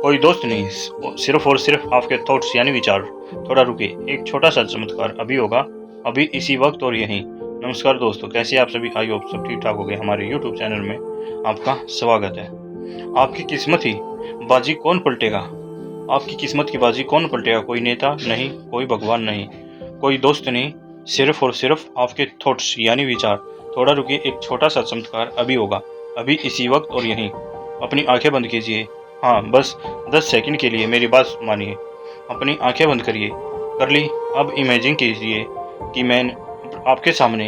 कोई दोस्त नहीं, सिर्फ और सिर्फ आपके थॉट्स यानी विचार। थोड़ा रुकिए, एक छोटा सा चमत्कार अभी होगा, अभी इसी वक्त और यहीं। नमस्कार दोस्तों, कैसे आप सभी? आई होप सब ठीक ठाक हो गए। हमारे यूट्यूब चैनल में आपका स्वागत है। आपकी किस्मत ही बाजी कौन पलटेगा? आपकी किस्मत की बाजी कौन पलटेगा? कोई नेता नहीं, कोई भगवान नहीं, कोई दोस्त नहीं, सिर्फ और सिर्फ आपके थॉट्स यानी विचार। थोड़ा रुकिए, एक छोटा सा चमत्कार अभी होगा, अभी इसी वक्त और यहीं। अपनी आंखें बंद कीजिए। हाँ, बस 10 सेकंड के लिए मेरी बात मानिए। अपनी आंखें बंद करिए। कर ली? अब इमेजिन कीजिए कि मैं आपके सामने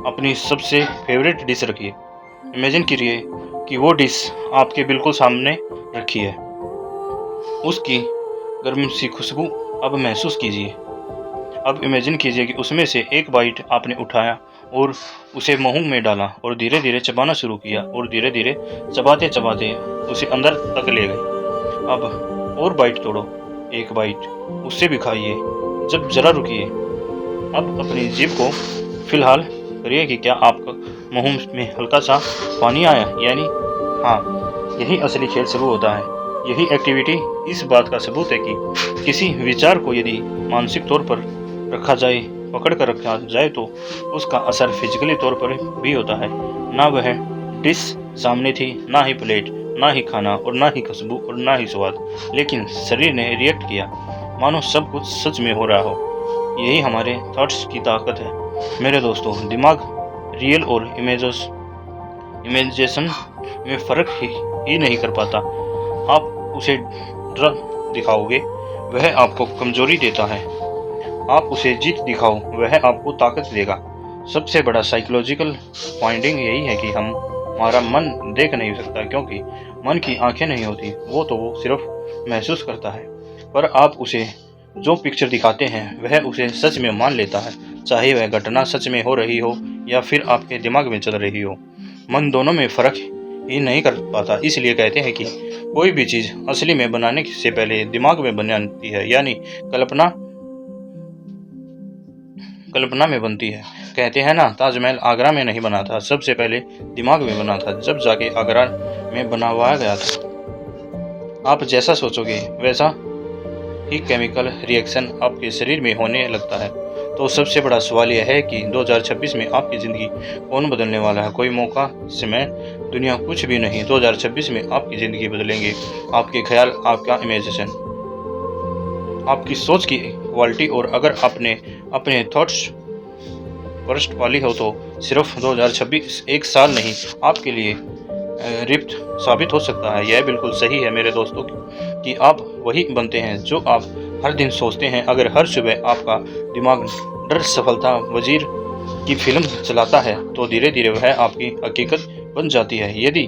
अपनी सबसे फेवरेट डिश रखी है। इमेजिन कीजिए कि वो डिश आपके बिल्कुल सामने रखी है। उसकी गर्म सी खुशबू अब महसूस कीजिए। अब इमेजिन कीजिए कि उसमें से एक बाइट आपने उठाया और उसे मुंह में डाला और धीरे धीरे चबाना शुरू किया और धीरे धीरे चबाते चबाते उसे अंदर तक ले गए। अब और बाइट तोड़ो, एक बाइट उससे भी खाइए। जब जरा रुकिए, अब अपनी जीभ को फिलहाल करिए कि क्या आपका मुंह में हल्का सा पानी आया, यानी हाँ, यही असली खेल शुरू होता है। यही एक्टिविटी इस बात का सबूत है कि किसी विचार को यदि मानसिक तौर पर रखा जाए, पकड़ कर रखा जाए, तो उसका असर फिजिकली तौर पर भी होता है। ना वह डिश सामने थी, ना ही प्लेट, ना ही खाना और ना ही खुशबू और ना ही स्वाद, लेकिन शरीर ने रिएक्ट किया मानो सब कुछ सच में हो रहा हो। यही हमारे थॉट्स की ताकत है मेरे दोस्तों। दिमाग रियल और इमेजिनेशन में फ़र्क ही नहीं कर पाता। आप उसे डर दिखाओगे, वह आपको कमजोरी देता है। आप उसे जीत दिखाओ, वह आपको ताकत देगा। सबसे बड़ा साइकोलॉजिकल फाइंडिंग यही है कि हमारा मन देख नहीं सकता, क्योंकि मन की आंखें नहीं होती। वो सिर्फ महसूस करता है। पर आप उसे जो पिक्चर दिखाते हैं वह उसे सच में मान लेता है, चाहे वह घटना सच में हो रही हो या फिर आपके दिमाग में चल रही हो। मन दोनों में फर्क ही नहीं कर पाता। इसलिए कहते हैं कि कोई भी चीज असली में बनाने से पहले दिमाग में बनती है, यानी कल्पना में बनती है। कहते हैं ना, ताजमहल आगरा में नहीं बना था, सबसे पहले दिमाग में बना था, जब जाके आगरा में बनवाया गया था। आप जैसा सोचोगे वैसा ही केमिकल रिएक्शन आपके शरीर में होने लगता है। तो सबसे बड़ा सवाल यह है कि 2026 में आपकी ज़िंदगी कौन बदलने वाला है? कोई मौका, समय, दुनिया, कुछ भी नहीं। 2026 में आपकी ज़िंदगी बदलेंगे आपके ख्याल, आपका इमेजिनेशन, आपकी सोच की क्वालिटी। और अगर आपने अपने थॉट्स फर्स्ट वाली हो तो सिर्फ 2026 एक साल नहीं, आपके लिए रिफ्ट साबित हो सकता है। यह बिल्कुल सही है मेरे दोस्तों कि आप वही बनते हैं जो आप हर दिन सोचते हैं। अगर हर सुबह आपका दिमाग डर सफलता वजीर की फिल्म चलाता है तो धीरे धीरे वह आपकी हकीकत बन जाती है। यदि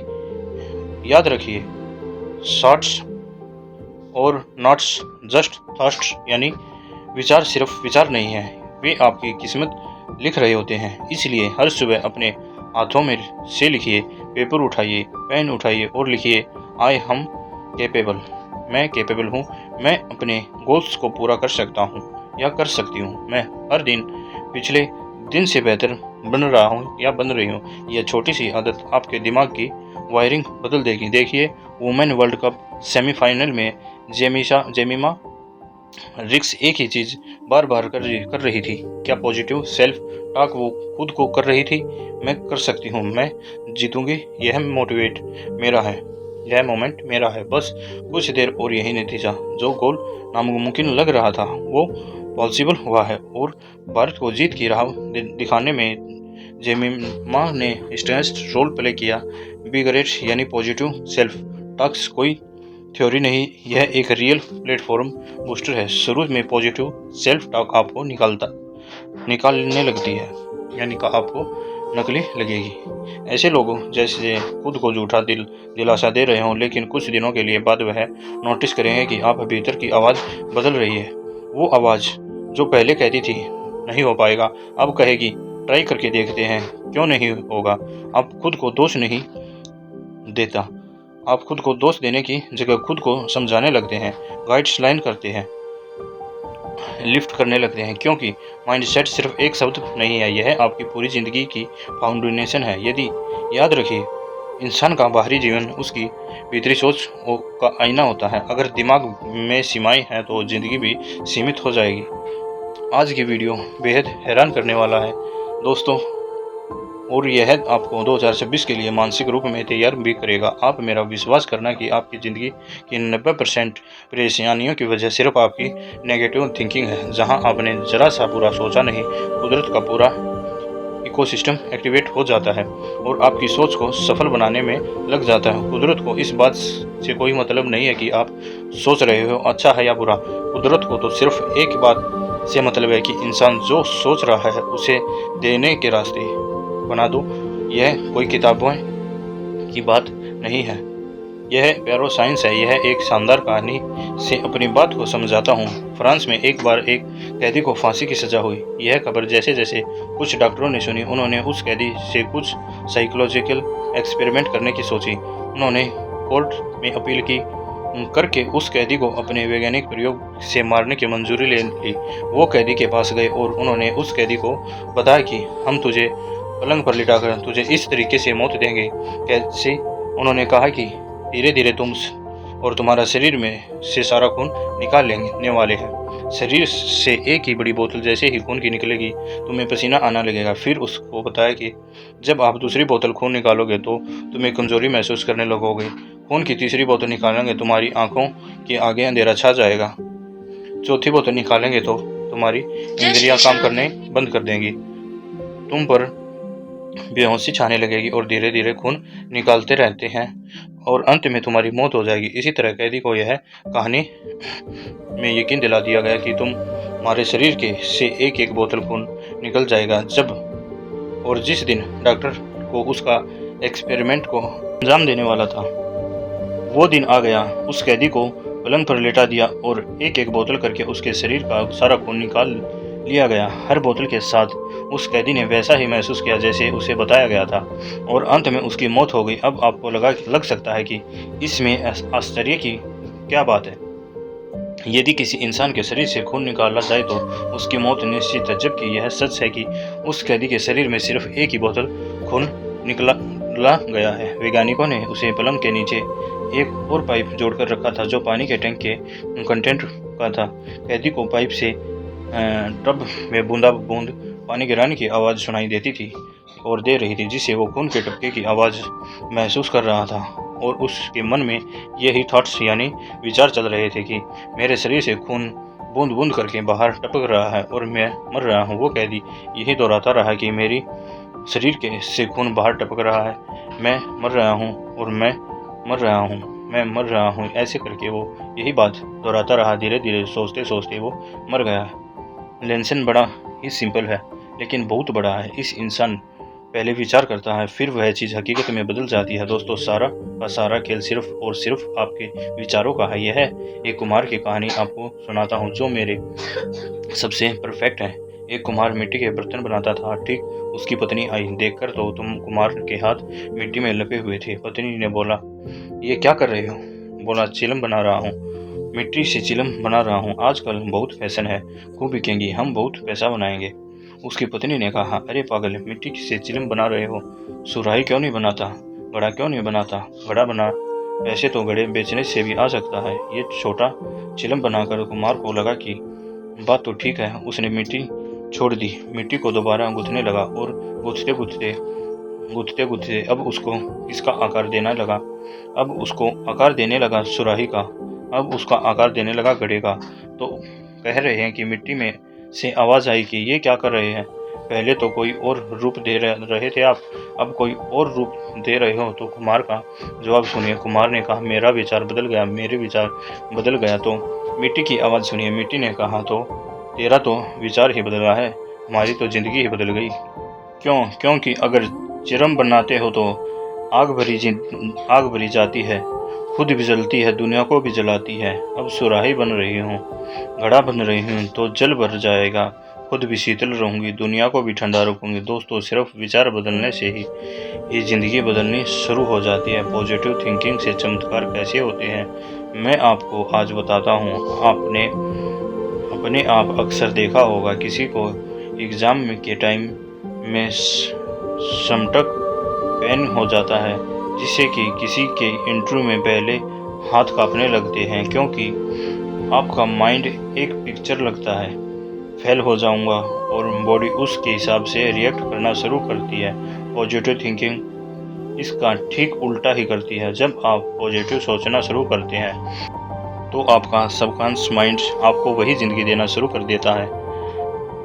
याद रखिए, शॉर्ट्स और नॉट्स जस्ट थॉट्स, यानी विचार सिर्फ विचार नहीं है, वे आपकी किस्मत लिख रहे होते हैं। इसलिए हर सुबह अपने हाथों में से लिखिए, पेपर उठाइए, पेन उठाइए और लिखिए, आई हम कैपेबल। मैं कैपेबल हूँ, मैं अपने गोल्स को पूरा कर सकता हूँ या कर सकती हूँ। मैं हर दिन पिछले दिन से बेहतर बन रहा हूँ या बन रही हूँ। यह छोटी सी आदत आपके दिमाग की वायरिंग बदल देगी। देखिए, वुमेन वर्ल्ड कप सेमीफाइनल में जेमिमा रिक्स एक ही चीज बार बार कर रही थी। क्या पॉजिटिव सेल्फ टॉक वो खुद को कर रही थी? मैं कर सकती हूँ, मैं जीतूंगी, यह मोटिवेट मेरा है, यह मोमेंट मेरा है। बस कुछ देर और यही नतीजा, जो गोल नामुमकिन लग रहा था वो पॉसिबल हुआ है। और भारत को जीत की राह दिखाने में जेमिमा ने स्ट्रेंथ रोल प्ले किया। बी ग्रेट यानी पॉजिटिव सेल्फ टॉक्स कोई थ्योरी नहीं, यह एक रियल प्लेटफॉर्म बूस्टर है। शुरू में पॉजिटिव सेल्फ टॉक आपको निकालने लगती है, यानी आपको नकली लगेगी। ऐसे लोगों जैसे खुद को झूठा दिलासा दे रहे हों, लेकिन कुछ दिनों के लिए बाद वह नोटिस करेंगे कि आप भीतर की आवाज़ बदल रही है। वो आवाज़ जो पहले कहती थी नहीं हो पाएगा, अब कहेगी ट्राई करके देखते हैं, क्यों नहीं होगा। आप खुद को दोष नहीं देता, आप खुद को दोष देने की जगह खुद को समझाने लगते हैं, गाइडलाइन करते हैं, लिफ्ट करने लगते हैं। क्योंकि माइंडसेट सिर्फ एक शब्द नहीं है, यह आपकी पूरी जिंदगी की फाउंडेशन है। यदि याद रखिए, इंसान का बाहरी जीवन उसकी भीतरी सोच का आईना होता है। अगर दिमाग में सीमाएं हैं तो ज़िंदगी भी सीमित हो जाएगी। आज की वीडियो बेहद हैरान करने वाला है दोस्तों, और यह आपको 2026 के लिए मानसिक रूप में तैयार भी करेगा। आप मेरा विश्वास करना कि आपकी ज़िंदगी की 90% परेशानियों की वजह सिर्फ आपकी नेगेटिव थिंकिंग है। जहां आपने ज़रा सा बुरा सोचा नहीं, कुदरत का पूरा इकोसिस्टम एक्टिवेट हो जाता है और आपकी सोच को सफल बनाने में लग जाता है। कुदरत को इस बात से कोई मतलब नहीं है कि आप सोच रहे हो अच्छा है या बुरा। कुदरत को तो सिर्फ एक बात से मतलब है कि इंसान जो सोच रहा है उसे देने के रास्ते बना दो। यह कोई किताबों की बात नहीं है, यह प्यारो साइंस है। यह एक शानदार कहानी से अपनी बात को समझाता हूँ। फ्रांस में एक बार एक कैदी को फांसी की सजा हुई। यह खबर जैसे जैसे कुछ डॉक्टरों ने सुनी, उन्होंने उस कैदी से कुछ साइकोलॉजिकल एक्सपेरिमेंट करने की सोची। उन्होंने कोर्ट में अपील की करके उस कैदी को अपने वैज्ञानिक प्रयोग से मारने की मंजूरी ले ली। वो कैदी के पास गए और उन्होंने उस कैदी को बताया कि हम तुझे पलंग पर लिटाकर तुझे इस तरीके से मौत देंगे। कैसे? उन्होंने कहा कि धीरे धीरे तुम और तुम्हारा शरीर में से सारा खून निकाल लेने वाले हैं। शरीर से एक ही बड़ी बोतल जैसे ही खून की निकलेगी तुम्हें पसीना आना लगेगा। फिर उसको बताया कि जब आप दूसरी बोतल खून निकालोगे तो तुम्हें कमजोरी महसूस करने लगोगे। खून की तीसरी बोतल निकालेंगे तुम्हारी आंखों के आगे अंधेरा छा जाएगा। चौथी बोतल निकालेंगे तो तुम्हारी इंद्रियां काम करने बंद कर देंगी, तुम पर बेहोशी छाने लगेगी और धीरे धीरे खून निकालते रहते हैं और अंत में तुम्हारी मौत हो जाएगी। इसी तरह कैदी को यह कहानी में यकीन दिला दिया गया कि तुम्हारे शरीर के से एक एक बोतल खून निकल जाएगा। जब और जिस दिन डॉक्टर को उसका एक्सपेरिमेंट को अंजाम देने वाला था, वो दिन आ गया। उस कैदी को पलंग पर लेटा दिया और एक एक बोतल करके उसके शरीर का सारा खून निकाल लिया गया। हर बोतल के साथ उस कैदी ने वैसा ही महसूस किया जैसे उसे बताया गया था और अंत में उसकी मौत हो गई। अब आपको लग सकता है कि इसमें आश्चर्य की क्या बात है। यदि किसी इंसान के शरीर से खून निकाला जाए तो उसकी मौत निश्चित है, जबकि यह सच है कि उस कैदी के शरीर में सिर्फ एक ही बोतल खून निकला गया है। वैज्ञानिकों ने उसे पलंग के नीचे एक और पाइप जोड़कर रखा था जो पानी के टैंक के कंटेंट का था। कैदी को पाइप से टब में बूंदा बूंद पानी गिराने की आवाज़ सुनाई देती थी और दे रही थी, जिससे वो खून के टपके की आवाज़ महसूस कर रहा था। और उसके मन में यही थॉट्स यानी विचार चल रहे थे कि मेरे शरीर से खून बूंद बूंद करके बाहर टपक रहा है और मैं मर रहा हूँ। वो कैदी यही दोहराता रहा कि मेरी शरीर के से खून बाहर टपक रहा है, मैं मर रहा हूँ और मैं मर रहा हूँ, मैं मर रहा हूँ। ऐसे करके वो यही बात दोहराता रहा। धीरे धीरे सोचते सोचते वो मर गया। लेसन बड़ा ही सिंपल है लेकिन बहुत बड़ा है। इस इंसान पहले विचार करता है, फिर वह चीज़ हकीकत में बदल जाती है। दोस्तों, सारा का सारा खेल सिर्फ और सिर्फ आपके विचारों का है। यह एक कुम्हार की कहानी आपको सुनाता हूँ जो मेरे सबसे परफेक्ट है। एक कुम्हार मिट्टी के बर्तन बनाता था। ठीक उसकी पत्नी आई। देखकर तो तुम कुम्हार के हाथ मिट्टी में लपे हुए थे। पत्नी ने बोला, ये क्या कर रहे हो? बोला, चिलम बना रहा हूँ, मिट्टी से चिलम बना रहा हूँ। आजकल बहुत फैशन है, खूब बिकेंगी, हम बहुत पैसा बनाएंगे। उसकी पत्नी ने कहा, अरे पागल, मिट्टी से चिलम बना रहे हो, सुराही क्यों नहीं बनाता, घड़ा क्यों नहीं बनाता? घड़ा बना पैसे तो घड़े बेचने से भी आ सकता है। ये छोटा चिलम बनाकर कुम्हार को लगा कि बात तो ठीक है। उसने मिट्टी छोड़ दी, मिट्टी को दोबारा गूंथने लगा और गूंथते गूंथते गूंथते अब उसको इसका आकार देना लगा। अब उसको आकार देने लगा सुराही का, अब उसका आकार देने लगा घड़े का। तो कह रहे हैं कि मिट्टी में से आवाज़ आई कि ये क्या कर रहे हैं? पहले तो कोई और रूप दे रहे थे आप, अब कोई और रूप दे रहे हो। तो कुमार का जवाब सुनिए। कुमार ने कहा, मेरा विचार बदल गया, मेरे विचार बदल गया। तो मिट्टी की आवाज़ सुनिए। मिट्टी ने कहा, तो तेरा तो विचार ही बदला है, हमारी तो ज़िंदगी ही बदल गई। क्यों? क्योंकि अगर चिरम बनाते हो तो आग भरी जाती है, खुद भी जलती है, दुनिया को भी जलाती है। अब सुराही बन रही हूँ, घड़ा बन रही हूँ तो जल भर जाएगा, खुद भी शीतल रहूँगी, दुनिया को भी ठंडा रखूँगी। दोस्तों, सिर्फ विचार बदलने से ही ज़िंदगी बदलनी शुरू हो जाती है। पॉजिटिव थिंकिंग से चमत्कार कैसे होते हैं मैं आपको आज बताता हूँ। अपने आप अक्सर देखा होगा किसी को एग्ज़ाम के टाइम में समटक पेन हो जाता है, जिससे कि किसी के इंटरव्यू में पहले हाथ कांपने लगते हैं, क्योंकि आपका माइंड एक पिक्चर लगता है, फेल हो जाऊंगा, और बॉडी उसके हिसाब से रिएक्ट करना शुरू करती है। पॉजिटिव थिंकिंग इसका ठीक उल्टा ही करती है। जब आप पॉजिटिव सोचना शुरू करते हैं तो आपका सबकॉन्शियस माइंड आपको वही ज़िंदगी देना शुरू कर देता है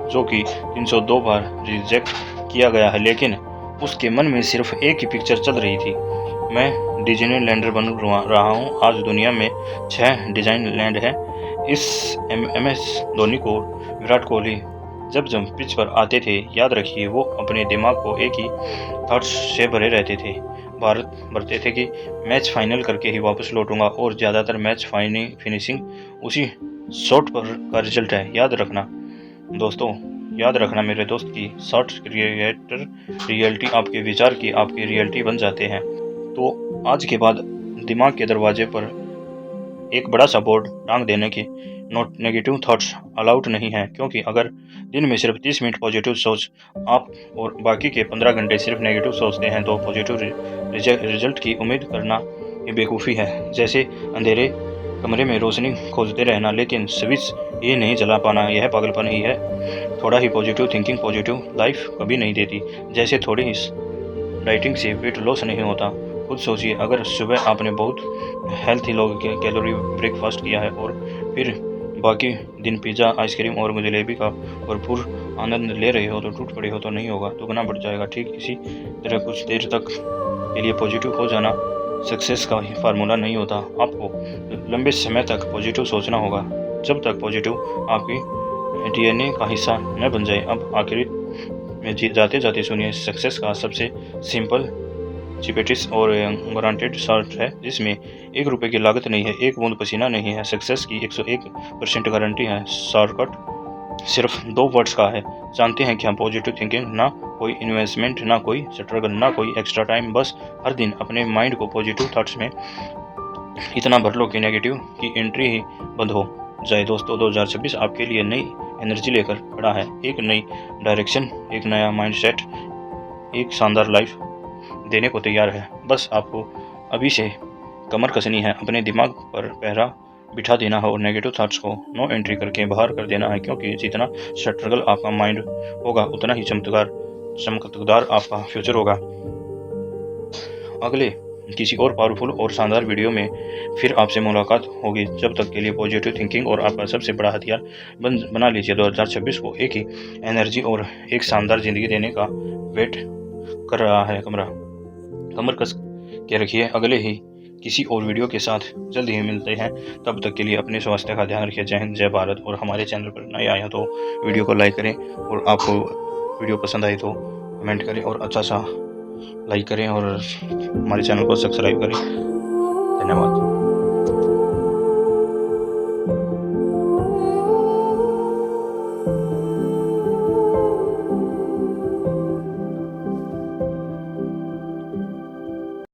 जो कि 302 बार रिजेक्ट किया गया है, लेकिन उसके मन में सिर्फ एक ही पिक्चर चल रही थी, मैं डिज्नीलैंडर बन रहा हूँ। आज दुनिया में 6 डिज्नीलैंड है। इस MS धोनी को विराट कोहली जब जब पिच पर आते थे, याद रखिए वो अपने दिमाग को एक ही थॉट्स से भरे रहते थे। भारत भरते थे कि मैच फाइनल करके ही वापस लौटूंगा, और ज़्यादातर मैच फिनिशिंग उसी शॉट पर का रिजल्ट है। याद रखना दोस्तों, याद रखना मेरे दोस्त की शॉर्ट क्रिएटर रियलिटी आपके विचार की आपकी रियलिटी बन जाते हैं। तो आज के बाद दिमाग के दरवाजे पर एक बड़ा सा बोर्ड टांग देने की नेगेटिव थॉट्स अलाउड नहीं है, क्योंकि अगर दिन में सिर्फ 30 मिनट पॉजिटिव सोच आप और बाकी के 15 घंटे सिर्फ नेगेटिव सोचते हैं तो पॉजिटिव रिजल्ट की उम्मीद करना ये बेवकूफ़ी है। जैसे अंधेरे कमरे में रोशनी खोजते रहना लेकिन स्विच ये नहीं जला पाना, यह पागलपन ही है। थोड़ा ही पॉजिटिव थिंकिंग पॉजिटिव लाइफ कभी नहीं देती। जैसे थोड़ी ही डाइटिंग से वेट लॉस नहीं होता। खुद सोचिए, अगर सुबह आपने बहुत हेल्थी लोग कैलोरी ब्रेकफास्ट किया है और फिर बाकी दिन पिज़्ज़ा, आइसक्रीम और जलेबी का भरपूर आनंद ले रहे हो तो टूट पड़े हो तो नहीं होगा, दुगना बढ़ जाएगा। ठीक इसी तरह कुछ देर तक के लिए पॉजिटिव हो जाना सक्सेस का फार्मूला नहीं होता। आपको लंबे समय तक पॉजिटिव सोचना होगा, जब तक पॉजिटिव आपकी DNA का हिस्सा न बन जाए। अब आखिर में जाते जाते सुनिए, सक्सेस का सबसे सिंपल, चिपेटिस और गारंटेड शॉर्ट है, जिसमें 1 रुपये की लागत नहीं है, 1 बूंद पसीना नहीं है। सक्सेस की 101% गारंटी है। शॉर्टकट सिर्फ 2 वर्ड्स का है। जानते हैं क्या? पॉजिटिव थिंकिंग, ना कोई इन्वेस्टमेंट, ना कोई स्ट्रगल, ना कोई एक्स्ट्रा टाइम। बस हर दिन अपने माइंड को पॉजिटिव थॉट्स में इतना भर लो कि नेगेटिव की एंट्री ही बंद हो जाए। दोस्तों, 2026 आपके लिए नई एनर्जी लेकर खड़ा है, एक नई डायरेक्शन, एक नया माइंडसेट, एक शानदार लाइफ देने को तैयार है। बस आपको अभी से कमर कसनी है, अपने दिमाग पर पहरा बिठा देना है और नेगेटिव थॉट्स को नो एंट्री करके बाहर कर देना है, क्योंकि जितना स्ट्रगल आपका माइंड होगा उतना ही चमकदार आपका फ्यूचर होगा। अगले किसी और पावरफुल और शानदार वीडियो में फिर आपसे मुलाकात होगी। जब तक के लिए पॉजिटिव थिंकिंग और आपका सबसे बड़ा हथियार बना लीजिए। 2026 को एक ही एनर्जी और एक शानदार जिंदगी देने का वेट कर रहा है। कमर कस के रखिए। अगले ही किसी और वीडियो के साथ जल्द ही मिलते हैं। तब तक के लिए अपने स्वास्थ्य का ध्यान रखिए। जय हिंद, जय भारत। और हमारे चैनल पर नए आए हैं तो वीडियो को लाइक करें, और आपको वीडियो पसंद आई तो कमेंट करें और अच्छा सा लाइक करें, और हमारे चैनल को सब्सक्राइब करें।